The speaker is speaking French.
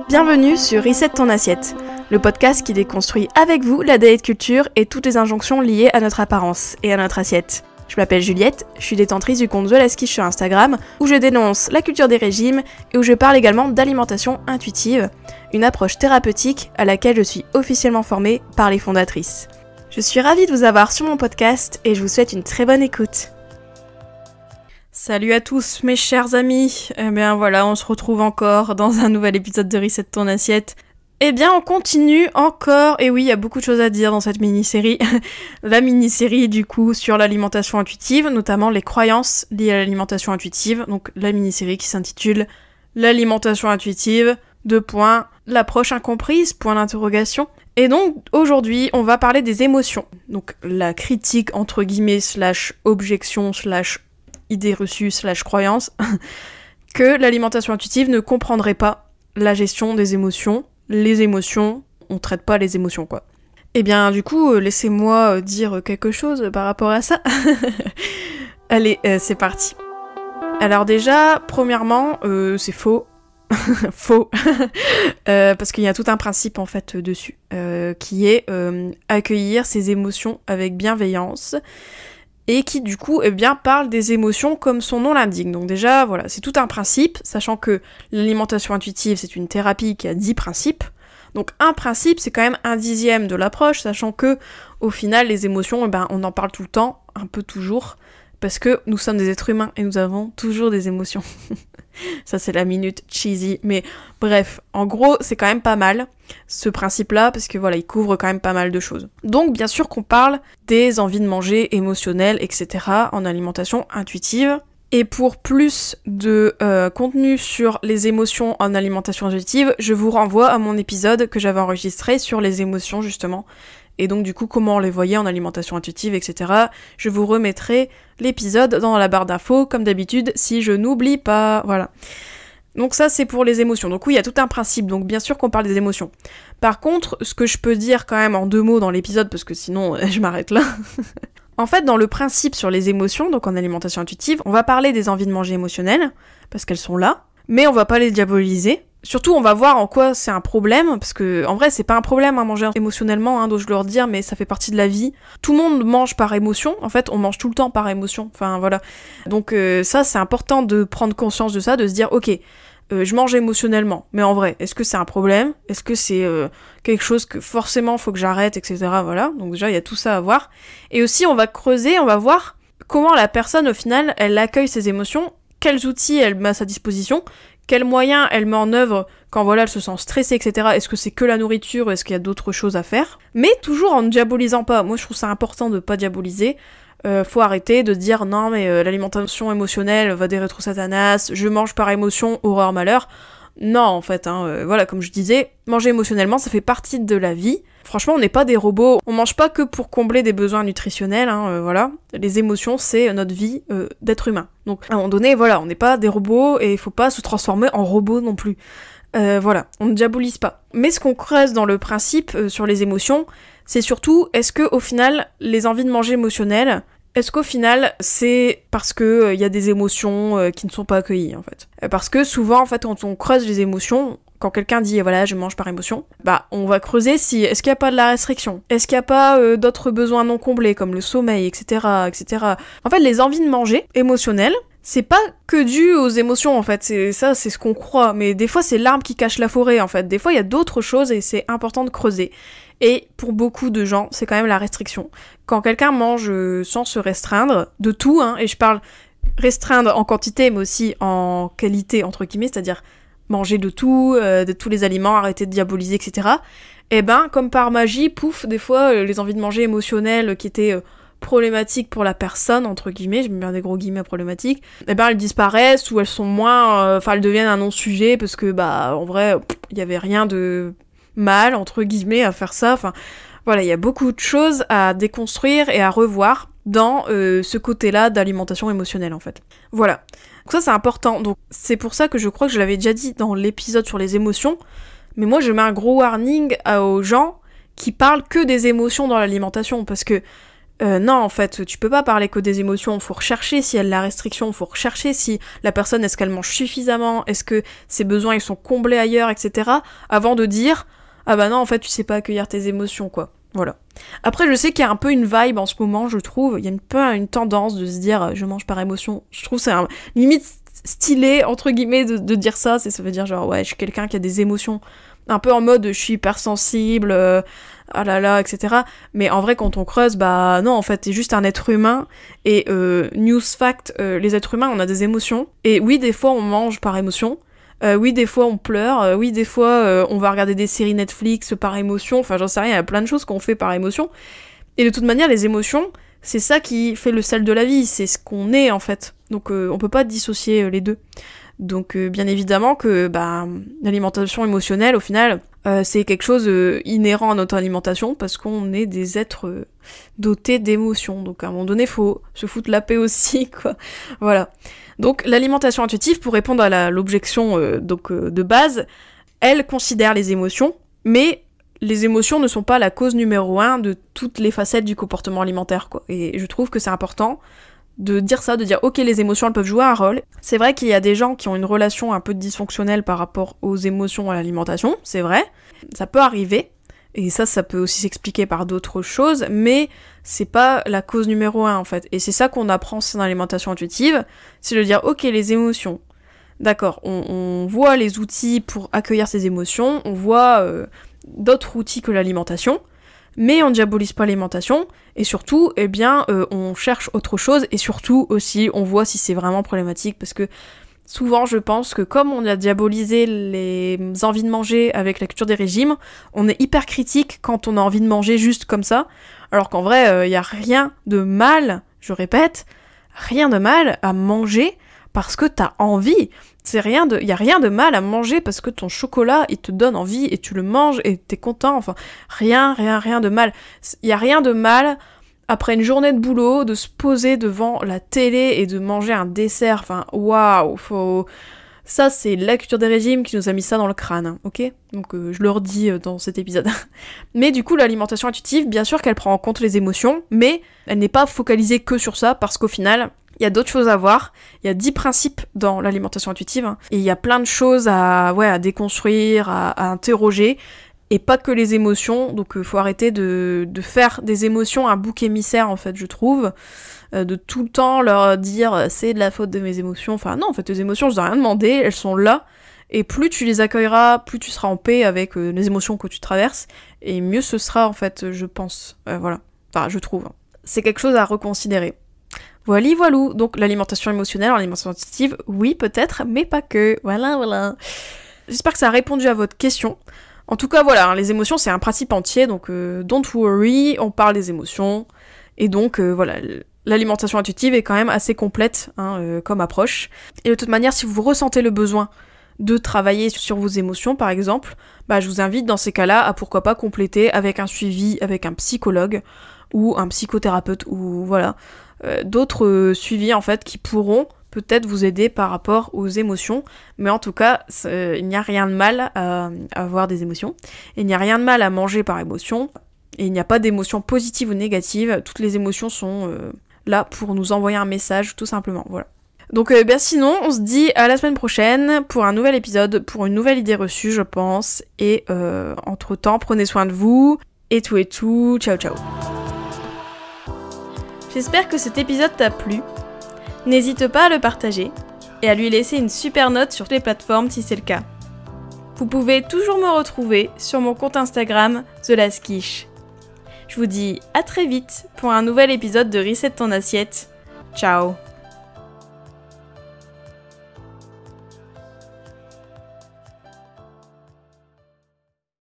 Bienvenue sur Reset ton assiette, le podcast qui déconstruit avec vous la diet culture et toutes les injonctions liées à notre apparence et à notre assiette. Je m'appelle Juliette, je suis détentrice du compte The Last Quiche sur Instagram, où je dénonce la culture des régimes et où je parle également d'alimentation intuitive, une approche thérapeutique à laquelle je suis officiellement formée par les fondatrices. Je suis ravie de vous avoir sur mon podcast et je vous souhaite une très bonne écoute. Salut à tous mes chers amis, eh bien voilà, on se retrouve encore dans un nouvel épisode de Reset ton assiette. Eh bien on continue encore, et oui il y a beaucoup de choses à dire dans cette mini-série, la mini-série du coup sur l'alimentation intuitive, notamment les croyances liées à l'alimentation intuitive, donc la mini-série qui s'intitule l'alimentation intuitive, : l'approche incomprise, ? d'interrogation. Et donc aujourd'hui on va parler des émotions, donc la critique entre guillemets / objection / idée reçue / croyance, que l'alimentation intuitive ne comprendrait pas la gestion des émotions. Les émotions, on traite pas les émotions quoi. Eh bien du coup, laissez-moi dire quelque chose par rapport à ça. Allez, c'est parti. Alors déjà, premièrement, c'est faux. Faux. Parce qu'il y a tout un principe en fait dessus, qui est accueillir ses émotions avec bienveillance, et qui du coup eh bien, parle des émotions comme son nom l'indique. Donc déjà, voilà, c'est tout un principe, sachant que l'alimentation intuitive, c'est une thérapie qui a 10 principes. Donc un principe, c'est quand même 1/10 de l'approche, sachant que au final, les émotions, eh ben, on en parle tout le temps, un peu toujours, parce que nous sommes des êtres humains et nous avons toujours des émotions. Ça c'est la minute cheesy, mais bref, en gros c'est quand même pas mal ce principe-là, parce que voilà, il couvre quand même pas mal de choses. Donc bien sûr qu'on parle des envies de manger émotionnelles, etc. en alimentation intuitive. Et pour plus de contenu sur les émotions en alimentation intuitive, je vous renvoie à mon épisode que j'avais enregistré sur les émotions justement, et donc du coup comment on les voyait en alimentation intuitive, etc. Je vous remettrai l'épisode dans la barre d'infos, comme d'habitude, si je n'oublie pas, voilà. Donc ça c'est pour les émotions, donc oui il y a tout un principe, donc bien sûr qu'on parle des émotions. Par contre, ce que je peux dire quand même en 2 mots dans l'épisode, parce que sinon je m'arrête là. En fait, dans le principe sur les émotions, donc en alimentation intuitive, on va parler des envies de manger émotionnelles, parce qu'elles sont là, mais on va pas les diaboliser. Surtout, on va voir en quoi c'est un problème, parce que en vrai, c'est pas un problème à manger émotionnellement, hein, dois-je le redire, mais ça fait partie de la vie. Tout le monde mange par émotion, en fait, on mange tout le temps par émotion, enfin voilà. Donc ça, c'est important de prendre conscience de ça, de se dire, ok, je mange émotionnellement, mais en vrai, est-ce que c'est un problème ? Est-ce que c'est quelque chose que forcément faut que j'arrête, etc. Voilà, donc déjà, il y a tout ça à voir. Et aussi, on va creuser, on va voir comment la personne, au final, elle accueille ses émotions, quels outils elle met à sa disposition, quels moyens elle met en œuvre quand voilà elle se sent stressée, etc. Est-ce que c'est que la nourriture ou est-ce qu'il y a d'autres choses à faire ? Mais toujours en ne diabolisant pas. Moi je trouve ça important de pas diaboliser. Faut arrêter de dire non mais l'alimentation émotionnelle va des rétro-satanas, je mange par émotion, horreur malheur. Non en fait, voilà, comme je disais, manger émotionnellement ça fait partie de la vie. Franchement, on n'est pas des robots, on mange pas que pour combler des besoins nutritionnels, voilà. Les émotions, c'est notre vie d'être humain. Donc, à un moment donné, voilà, on n'est pas des robots et il faut pas se transformer en robot non plus. Voilà, on ne diabolise pas. Mais ce qu'on creuse dans le principe sur les émotions, c'est surtout, est-ce que au final, les envies de manger émotionnelles, est-ce qu'au final, c'est parce que y a des émotions qui ne sont pas accueillies, en fait ? Parce que souvent, en fait, quand on creuse les émotions, quand quelqu'un dit voilà je mange par émotion, bah on va creuser si est-ce qu'il n'y a pas de la restriction, est-ce qu'il n'y a pas d'autres besoins non comblés comme le sommeil, etc., etc. En fait, les envies de manger émotionnelles, c'est pas que dû aux émotions en fait, c'est ce qu'on croit, mais des fois c'est l'arbre qui cache la forêt en fait. Des fois il y a d'autres choses et c'est important de creuser. Et pour beaucoup de gens, c'est quand même la restriction. Quand quelqu'un mange sans se restreindre de tout, et je parle restreindre en quantité mais aussi en qualité entre guillemets, c'est-à-dire manger de tout, de tous les aliments, arrêter de diaboliser, etc. Et ben, comme par magie, pouf, des fois, les envies de manger émotionnelles qui étaient problématiques pour la personne, entre guillemets, je mets bien des gros guillemets problématiques, et ben elles disparaissent ou elles sont moins, elles deviennent un non-sujet parce que, en vrai, il y avait rien de mal, entre guillemets, à faire ça, voilà, il y a beaucoup de choses à déconstruire et à revoir dans ce côté-là d'alimentation émotionnelle, en fait. Voilà. Donc ça c'est important, donc c'est pour ça que je crois que je l'avais déjà dit dans l'épisode sur les émotions, mais moi je mets un gros warning aux gens qui parlent que des émotions dans l'alimentation, parce que Non, en fait, tu peux pas parler que des émotions, faut rechercher si elle a la restriction, faut rechercher si la personne, est-ce qu'elle mange suffisamment, est-ce que ses besoins, ils sont comblés ailleurs, etc. avant de dire, ah bah non, en fait, tu sais pas accueillir tes émotions, quoi. Voilà. Après, je sais qu'il y a un peu une vibe en ce moment, je trouve, il y a un peu une tendance de se dire, je mange par émotion. Je trouve que c'est limite stylé, entre guillemets, de dire ça, ça veut dire genre, ouais, je suis quelqu'un qui a des émotions, un peu en mode, je suis hypersensible, ah là là, etc. Mais en vrai, quand on creuse, bah non, en fait, t'es juste un être humain. Et news fact, les êtres humains, on a des émotions. Et oui, des fois, on mange par émotion. Oui, des fois, on pleure. Oui, des fois, on va regarder des séries Netflix par émotion. Enfin, j'en sais rien, il y a plein de choses qu'on fait par émotion. Et de toute manière, les émotions, c'est ça qui fait le sel de la vie. C'est ce qu'on est, en fait. Donc, on peut pas dissocier les deux. Donc bien évidemment que l'alimentation émotionnelle, au final, c'est quelque chose inhérent à notre alimentation parce qu'on est des êtres dotés d'émotions. Donc à un moment donné, faut se foutre la paix aussi, quoi. Voilà. Donc l'alimentation intuitive, pour répondre à l'objection de base, elle considère les émotions, mais les émotions ne sont pas la cause numéro 1 de toutes les facettes du comportement alimentaire, quoi. Et je trouve que c'est important de dire ça, de dire ok, les émotions elles peuvent jouer un rôle. C'est vrai qu'il y a des gens qui ont une relation un peu dysfonctionnelle par rapport aux émotions à l'alimentation, c'est vrai, ça peut arriver, et ça peut aussi s'expliquer par d'autres choses, mais c'est pas la cause numéro 1 en fait, et c'est ça qu'on apprend dans l'alimentation intuitive, c'est de dire ok, les émotions, d'accord, on voit les outils pour accueillir ces émotions, on voit d'autres outils que l'alimentation, mais on diabolise pas l'alimentation, et surtout, on cherche autre chose, et surtout aussi, on voit si c'est vraiment problématique, parce que souvent, je pense que comme on a diabolisé les envies de manger avec la culture des régimes, on est hyper critique quand on a envie de manger juste comme ça, alors qu'en vrai, y a rien de mal, je répète, rien de mal à manger parce que t'as envie. Y a rien de mal à manger parce que ton chocolat, il te donne envie et tu le manges et t'es content, enfin, rien de mal. Y a rien de mal, après une journée de boulot, de se poser devant la télé et de manger un dessert, enfin, waouh, Ça, c'est la culture des régimes qui nous a mis ça dans le crâne, hein, ok ? Donc je le redis dans cet épisode. Mais du coup, l'alimentation intuitive, bien sûr qu'elle prend en compte les émotions, mais elle n'est pas focalisée que sur ça, parce qu'au final, il y a d'autres choses à voir, il y a 10 principes dans l'alimentation intuitive, hein, et il y a plein de choses à déconstruire, à interroger, et pas que les émotions, donc faut arrêter de faire des émotions un bouc émissaire, en fait, je trouve, de tout le temps leur dire c'est de la faute de mes émotions, enfin non, en fait, tes émotions, je t'ai rien demandé, elles sont là, et plus tu les accueilleras, plus tu seras en paix avec les émotions que tu traverses, et mieux ce sera, en fait, je pense, voilà, enfin, je trouve. C'est quelque chose à reconsidérer. Voilou. Donc l'alimentation émotionnelle, l'alimentation intuitive, oui peut-être, mais pas que. Voilà. J'espère que ça a répondu à votre question. En tout cas, voilà, les émotions c'est un principe entier, donc don't worry, on parle des émotions. Et donc voilà, l'alimentation intuitive est quand même assez complète comme approche. Et de toute manière, si vous ressentez le besoin de travailler sur vos émotions par exemple, je vous invite dans ces cas-là à pourquoi pas compléter avec un suivi avec un psychologue ou un psychothérapeute ou voilà. D'autres suivis en fait qui pourront peut-être vous aider par rapport aux émotions, mais en tout cas il n'y a rien de mal à avoir des émotions, il n'y a rien de mal à manger par émotion, et il n'y a pas d'émotions positives ou négatives, toutes les émotions sont là pour nous envoyer un message tout simplement, voilà. Donc sinon on se dit à la semaine prochaine pour un nouvel épisode, pour une nouvelle idée reçue je pense, et entre temps prenez soin de vous, et tout, ciao. J'espère que cet épisode t'a plu. N'hésite pas à le partager et à lui laisser une super note sur toutes les plateformes si c'est le cas. Vous pouvez toujours me retrouver sur mon compte Instagram TheLastQuiche. Je vous dis à très vite pour un nouvel épisode de Reset ton assiette. Ciao.